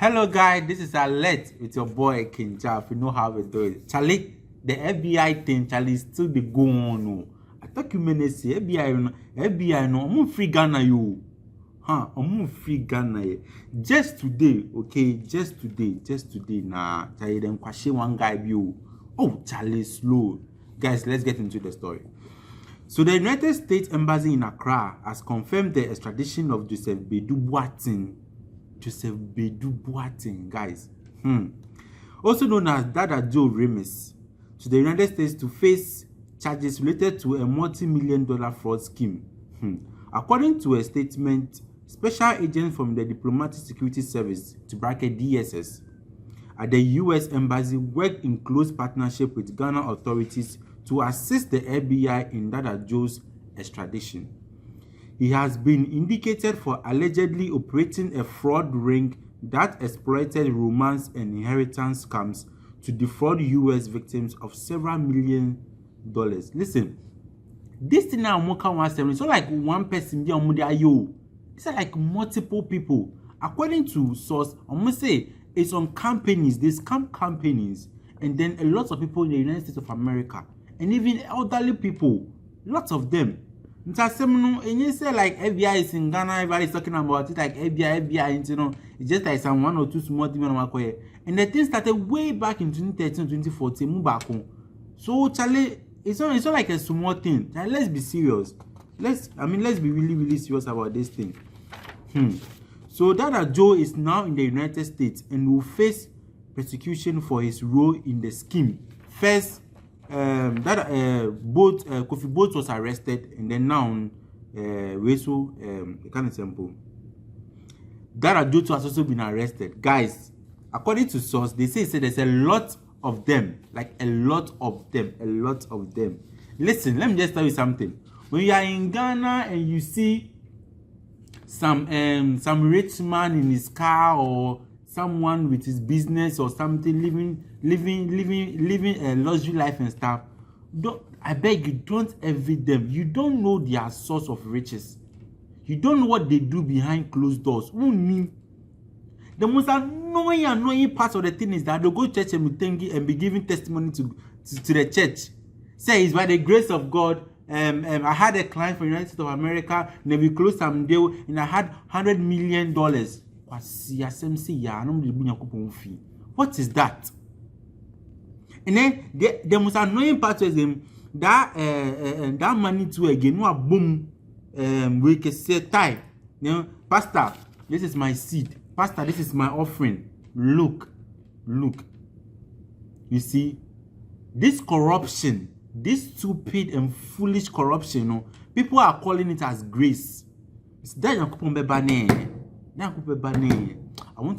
Hello, guys. This is Alert with your boy King Cha. If you know how we do it, Charlie, the FBI thing, Charlie, still be going on. No. I thought you meant to say FBI, no, I'm free Ghana, you. Huh? I'm free Ghana. Just today, okay, just today. Nah, Charlie, them kwashe one guy view. Oh, Charlie, slow. Guys, let's get into the story. So the United States Embassy in Accra has confirmed the extradition of Joseph Bedu Boateng, guys. Also known as Dada Joe Remis, to the United States to face charges related to a multi-million-dollar fraud scheme. According to a statement, special agents from the Diplomatic Security Service, to bracket DSS, at the U.S. Embassy worked in close partnership with Ghana authorities to assist the FBI in Dada Joe's extradition. He has been indicated for allegedly operating a fraud ring that exploited romance and inheritance scams to defraud U.S. victims of several $1 million. Listen, this thing now it's not like one person. It's like multiple people. According to source, I'm gonna say it's on companies. They scam companies, and then a lot of people in the United States of America, and even elderly people, lots of them. And you say like FBI is in Ghana, everybody's talking about it like FBI, you know, it's just like some one or two small things. And the thing started way back in 2013, 2014, move back home. So Charlie, it's not like a small thing. Charlie, let's be serious. Let's be really serious about this thing. So Dada Joe is now in the United States and will face persecution for his role in the scheme. First, Kofi Boat was arrested, and then now kind of simple. Dada Joe has also been arrested. Guys, according to source, they say there's a lot of them. Like a lot of them. Listen, let me just tell you something. When you are in Ghana and you see some rich man in his car, or someone with his business or something living a luxury life and stuff, I beg you, don't envy them. You don't know their source of riches. You don't know what they do behind closed doors. The most annoying part of the thing is that they go to church and be giving testimony to the church. Say it's by the grace of God. I had a client from the United States of America, and we closed some deal, and I had $100 million. What is that? And then the most annoying part is that money to again, no boom, we can say time. You know, Pastor, this is my seed. Pastor, this is my offering. Look. You see, this corruption, this stupid and foolish corruption, you know, people are calling it as grace. It's that I want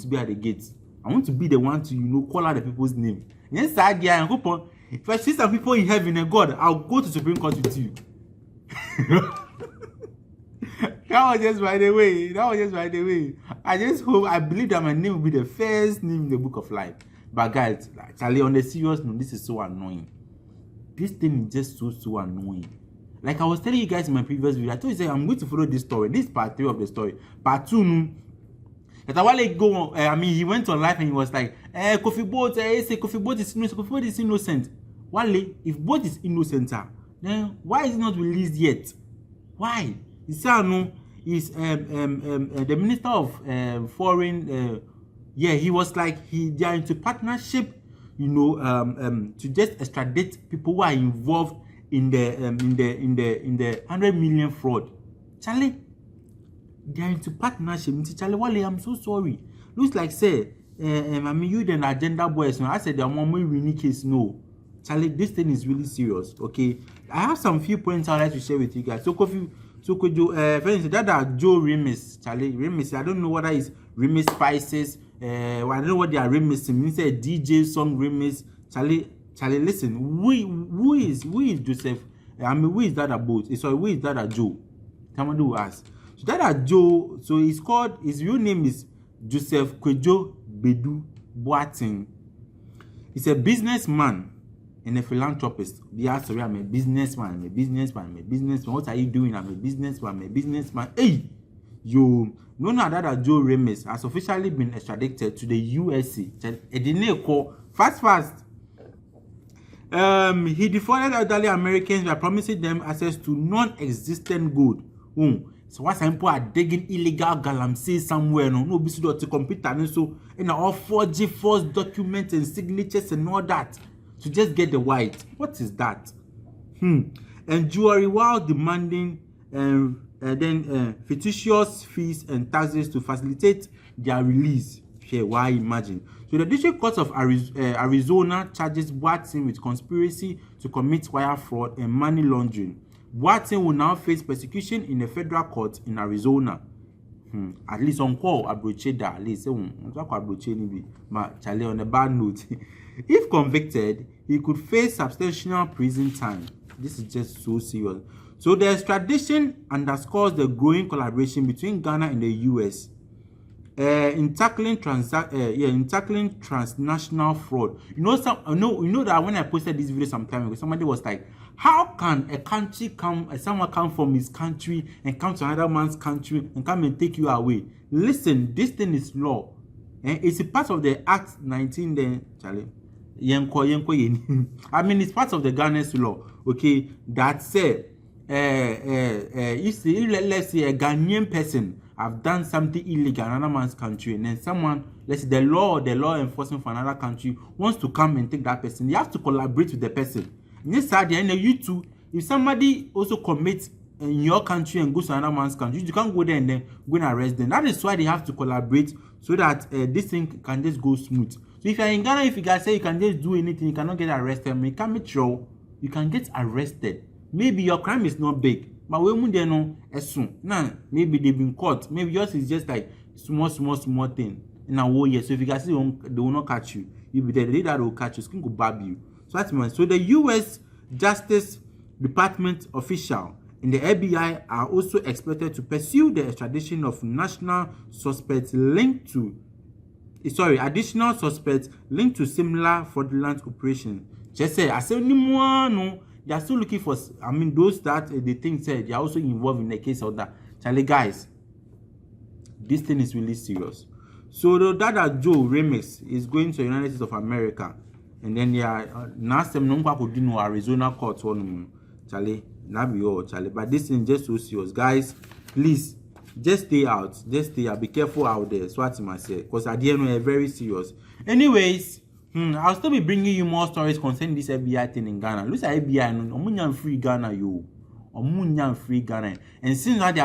to be at the gates. I want to be the one to, call out the people's name. Yes, if I see some people in heaven and God, I'll go to Supreme Court with you. That was just by the way. I believe that my name will be the first name in the book of life. But guys, Charlie, on the serious note, this is so annoying. This thing is just so annoying. Like I was telling you guys in my previous video, I told you I'm going to follow this story. This is part 3 of the story. Part 2, that a while ago, he went on live and he was like, Kofi Boat, Kofi Boat is innocent. Kofi Boat is innocent. Wale, if Boat is innocent, then why is it not released yet? Why? He's the Minister of Foreign. He was like they are into partnership, to just extradite people who are involved in the 100 million fraud. Charlie, they are into partnership. Charlie, Wale, I'm so sorry. Looks like say, you the agenda boys. I said the one winning case. No, Charlie, this thing is really serious. Okay, I have some few points I'd like to share with you guys. So could you, for instance, that Joe Remis, Charlie Remis. I don't know what that is. Remis Spices. I don't know what they are remixing. He said DJ song remix. Charlie, listen. Who is Joseph? Who is Dada Boat? Sorry, who is Dada Joe? Someone who asked. So Dada Joe. So he's called. His real name is Joseph Kwejo Bedu Boateng. He's a businessman and a philanthropist. Sorry, I'm a businessman. What are you doing? I'm a businessman. Hey, You know now that Joe Remes has officially been extradited to the USA. Fast. He defrauded elderly Americans by promising them access to non-existent gold. So what some people are digging illegal galamsey somewhere, no be to computer and so and all forge false documents and signatures and all that to just get the white. What is that? And jewelry while demanding fictitious fees and taxes to facilitate their release. Why imagine? So the District Court of Arizona charges Boateng with conspiracy to commit wire fraud and money laundering. Boateng will now face persecution in a federal court in Arizona. At least on call abroche that at least Charlie on a bad note. If convicted, he could face substantial prison time. This is just so serious. So the extradition underscores the growing collaboration between Ghana and the US in tackling transnational fraud. You know that when I posted this video some time ago, somebody was like, how can someone come from his country and come to another man's country and come and take you away? Listen, this thing is law. It's a part of the Act 19 then, Charlie. I mean, it's part of the Ghana's law. Okay, that said, let's say a Ghanaian person have done something illegal in another man's country, and then someone, let's say the law enforcement for another country wants to come and take that person, you have to collaborate with the person. Yes, at the end of you too, if somebody also commits in your country and goes to another man's country, you can't go there and then go and arrest them. That is why they have to collaborate so that this thing can just go smooth. So if you're in Ghana, if you guys say you can just do anything, you cannot get arrested, you can make sure you can get arrested. Maybe your crime is not big, but when they know as soon now, maybe they've been caught. Maybe yours is just like small thing in a whole year. So if you guys say they will not catch you, you'll be there. The day that will catch you, it's going to bab you. So that's my. So the U.S. Justice Department official and the FBI are also expected to pursue the extradition of additional suspects linked to similar fraudulent operations. Just say, I say, no, they are still looking for, I mean, those that they think said they are also involved in the case of that. Charlie, guys, this thing is really serious. So the Dada Joe Remes is going to the United States of America, and then they are now some no could do no Arizona court one. Charlie, not be all, Charlie. But this thing just so serious, guys. Please, just stay out. Just stay out. Be careful out there. So what I say, because at the end we're very serious. Anyways, I'll still be bringing you more stories concerning this FBI thing in Ghana. Look at FBI, Omunyan free Ghana, yo. Omunyan free Ghana. And since that they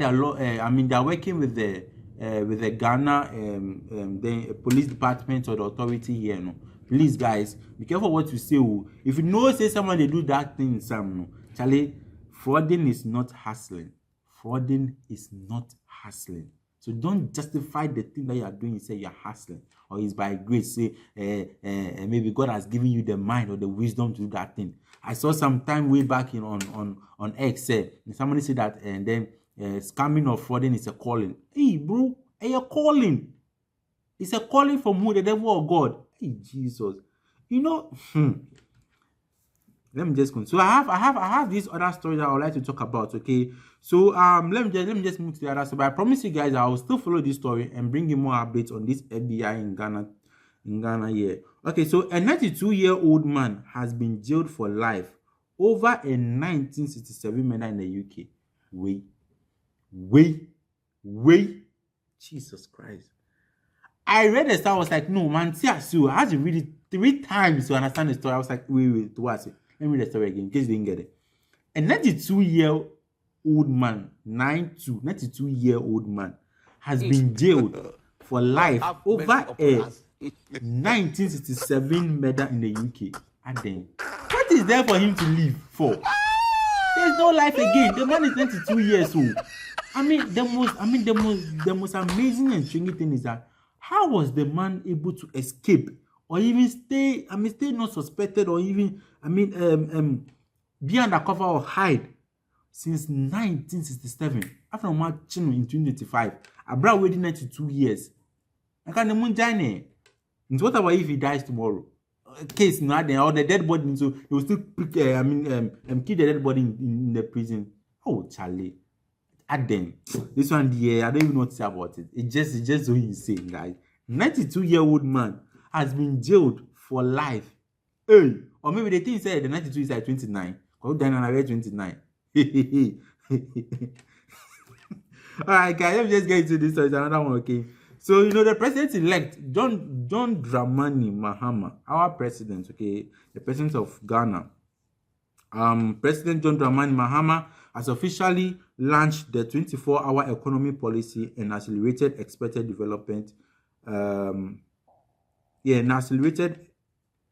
are working with the Ghana the police department or the authority here, no. Please, guys, be careful what you say. If you know, say someone they do that thing, Charlie, frauding is not hustling. Frauding is not hustling. So don't justify the thing that you are doing. You say you're hustling, or it's by grace. Say maybe God has given you the mind or the wisdom to do that thing. I saw some time way back on X. Somebody said that, and then scamming or frauding is a calling. Hey, bro, a calling. It's a calling from who? The devil or God? Hey, Jesus. You know. Let me just continue. So I have this other story that I would like to talk about. Okay, so let me just move to the other story. But I promise you guys I will still follow this story and bring you more updates on this FBI in Ghana here. Okay, so a 92-year-old man has been jailed for life over a 1967 murder in the UK. Wait, Jesus Christ. I read the story. I was like, no, man, I had to read it 3 times to understand the story. I was like, wait, what's it? Let me read the story again in case you didn't get it. A 92-year-old man, 92-year-old man has been jailed for life over a 1967 murder in the UK. And then, what is there for him to live for? There's no life again. The man is 92 years old. The most amazing and strange thing is that how was the man able to escape or even stay not suspected or even, be undercover or hide since 1967? After marching in 2025, Abra waiting 92 years. I can't even join it. And what about if he dies tomorrow? Case not there, or the dead body, so they will still pick, keep the dead body in the prison. Oh, Charlie. Aden. This one, yeah, I don't even know what to say about it. It's just so insane, guys. 92-year-old man has been jailed for life. Hey, or maybe they think say the 92 is like 29. Or then another 29. Alright, guys, let me just get into this. So it's another one, okay? So, you know, the president-elect, John Dramani Mahama, our president, okay, the president of Ghana, President John Dramani Mahama has officially launched the 24-hour economy policy and accelerated expected development,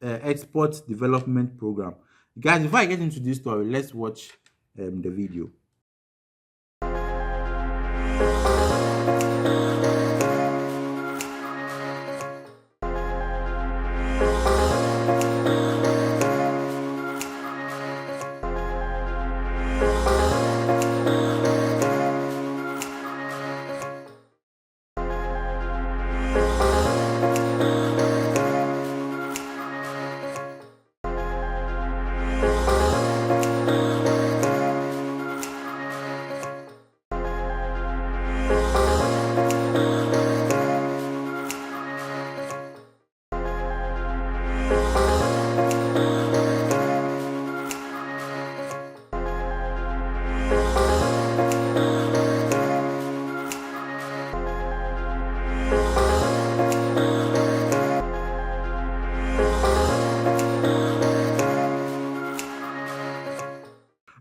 export development program. Guys, before I get into this story, let's watch the video.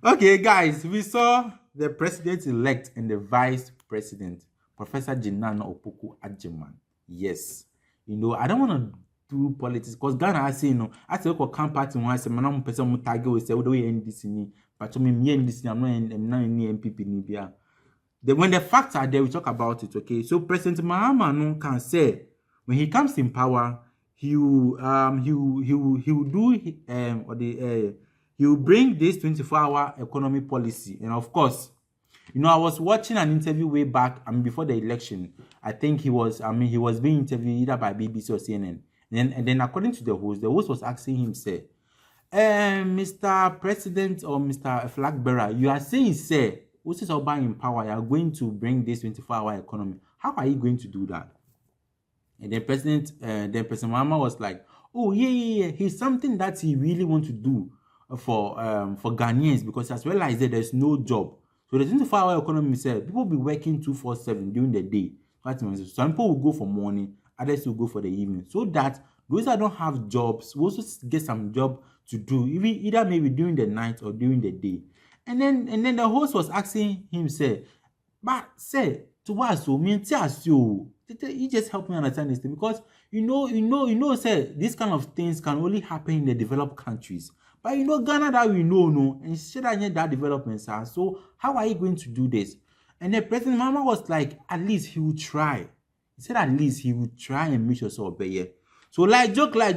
Okay, guys, we saw the president-elect and the vice president, Professor Jinana Opoku-Agyeman. Yes, you know, I don't want to do politics because Ghana, I say, you know, I say, okay, come party one, I say, man, I'm person who target we say, what do we end this in? But me NDC, I'm not any MPP Nibia. When the facts are there, we talk about it. Okay, so President Mahama no can say when he comes in power, he will bring this 24-hour economy policy. And of course, you know, I was watching an interview way back, before the election. I think he was being interviewed either by BBC or CNN. And then according to the host was asking him, say, Mr. President or Mr. Flag Bearer, you are saying, say, what's this about in power? You are going to bring this 24-hour economy. How are you going to do that? And then President Mahama was like, oh, yeah. He's something that he really wants to do for Ghanaians, because as well as there's no job. So the 24-hour economy says people will be working 2-4-7 during the day. Some people will go for morning, others will go for the evening. So that those that don't have jobs will also get some job to do, either maybe during the night or during the day. And then the host was asking him, say, but say to what so mean you just help me understand this thing, because you know, say these kind of things can only happen in the developed countries. But you know, Ghana that we know, no, and she said that developments are. So how are you going to do this? And the President Mahama was like, at least he would try. He said at least he would try and make yourself obey. So like joke now.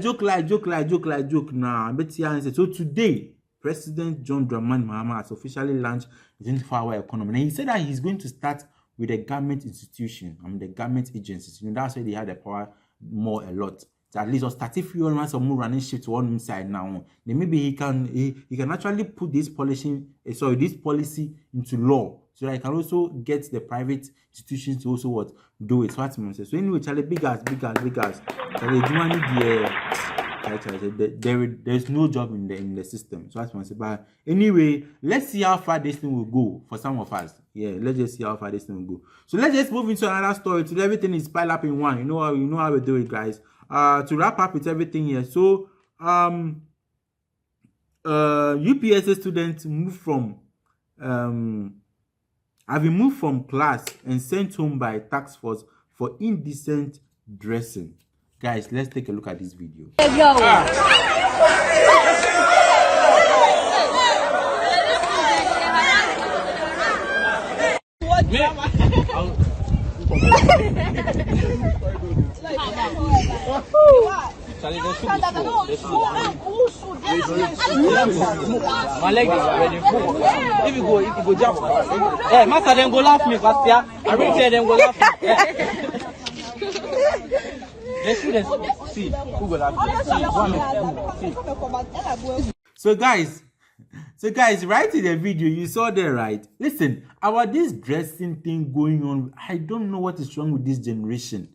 But yeah, so today, President John Dramani Mahama has officially launched the 24-hour economy. And he said that he's going to start with the government institution, the government agencies. You know, that's why they have the power more a lot. So at least or start if you want some more running shift to one side now, then maybe he can actually put this policy into law, so that he can also get the private institutions to also do it. So that's what I'm saying. So anyway, Charlie, big ass. Charlie, there's no job in the system. So that's what I'm saying. But anyway, let's see how far this thing will go for some of us. Yeah, let's just see how far this thing will go. So let's just move into another story. Today everything is piled up in one. You know how we do it, guys. To wrap up with everything here, so UPSA students have been moved from class and sent home by task force for indecent dressing. Guys, let's take a look at this video. My leg is ready. If you go jump. Hey, master, then go laugh me, Pastor. I reach here, then go laugh me. Let's see who will laugh me. So guys, So guys, right in the video, you saw there, right? Listen, about this dressing thing going on, I don't know what is wrong with this generation.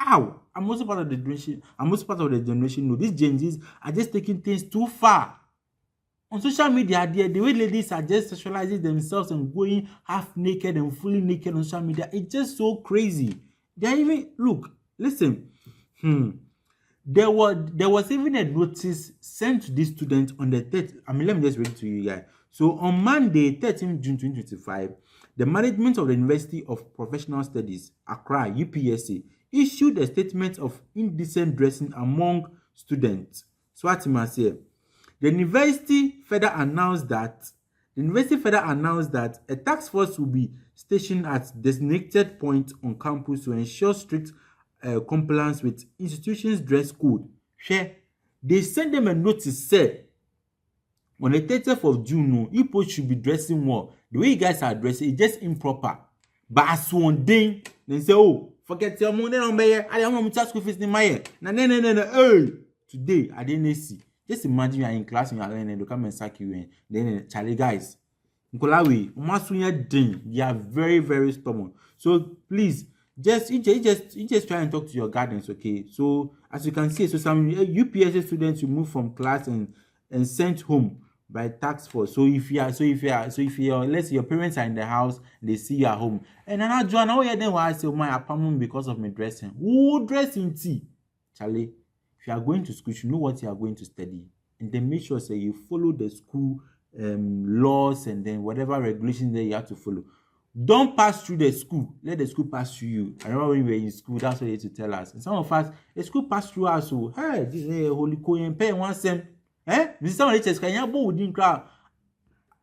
Ow! I'm also part of the generation. No, these Gen Zs are just taking things too far. On social media, the way ladies are just sexualizing themselves and going half naked and fully naked on social media, it's just so crazy. They're even listen. There was even a notice sent to this student on the 3rd. Let me just read it to you guys. So on Monday, 13 June 2025, the management of the University of Professional Studies, Accra, UPSA, issued a statement of indecent dressing among students. So what you must say. The university further announced that a task force will be stationed at designated points on campus to ensure strict compliance with institutions' dress code. They sent them a notice said on the 30th of June, people should be dressing more. The way you guys are dressing is just improper. But as one day, they say, oh, forget your money on my I don't want to school fees in my year. No. Hey, today I didn't see. Just imagine you are in class and you are learning, they come and sack you in. Then, Charlie guys, they are very, very stubborn. So please, you just try and talk to your guardians, okay? So as you can see, so some UPSA students removed from class and sent home by task force. So if let's say your parents are in the house, they see you at home, and then Joanna, then why say my apartment because of my dressing? Who dressing tea, Charlie? If you are going to school, you know what you are going to study, and then make sure say you follow the school laws and then whatever regulations that you have to follow. Don't pass through the school. Let the school pass through you. I remember when we were in school, that's what they used to tell us. And some of us, the school passed through us. So, hey, this is holy coin, pay 1 cent. This is someone that can you within crowd.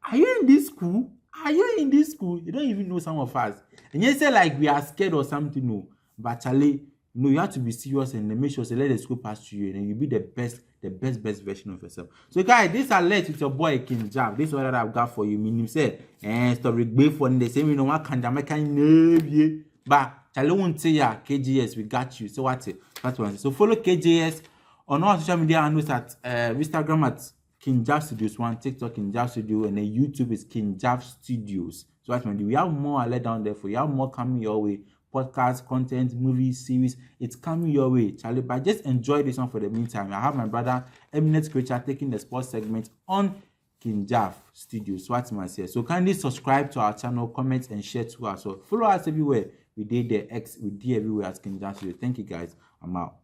Are you in this school? You don't even know some of us. And you say like we are scared or something. No, but Charlie, no, you have to be serious and make sure to let the school pass through you, and you'll be the best version of yourself. So guys, this alert with your boy King Jav. This is what I've got for you. Meaning say, stop regret for the same. You know what can Jamaica navy, but Charlie won't say yeah. KJS, we got you. So what's it? That's one. So follow KJS on all social media handles at Instagram at King Jav Studios 1, TikTok King Jav Studio, and then YouTube is King Jav Studios. So that's one. We have more alert down there for you. Have more coming your way. Podcast, content, movies, series, it's coming your way, Charlie. But just enjoy this one for the meantime. I have my brother Eminent Creature taking the sports segment on King Jav Studios. So what's my say? So kindly subscribe to our channel, comment and share to us. So follow us everywhere. We did the X, we did everywhere at King Jav Studios. Thank you guys. I'm out.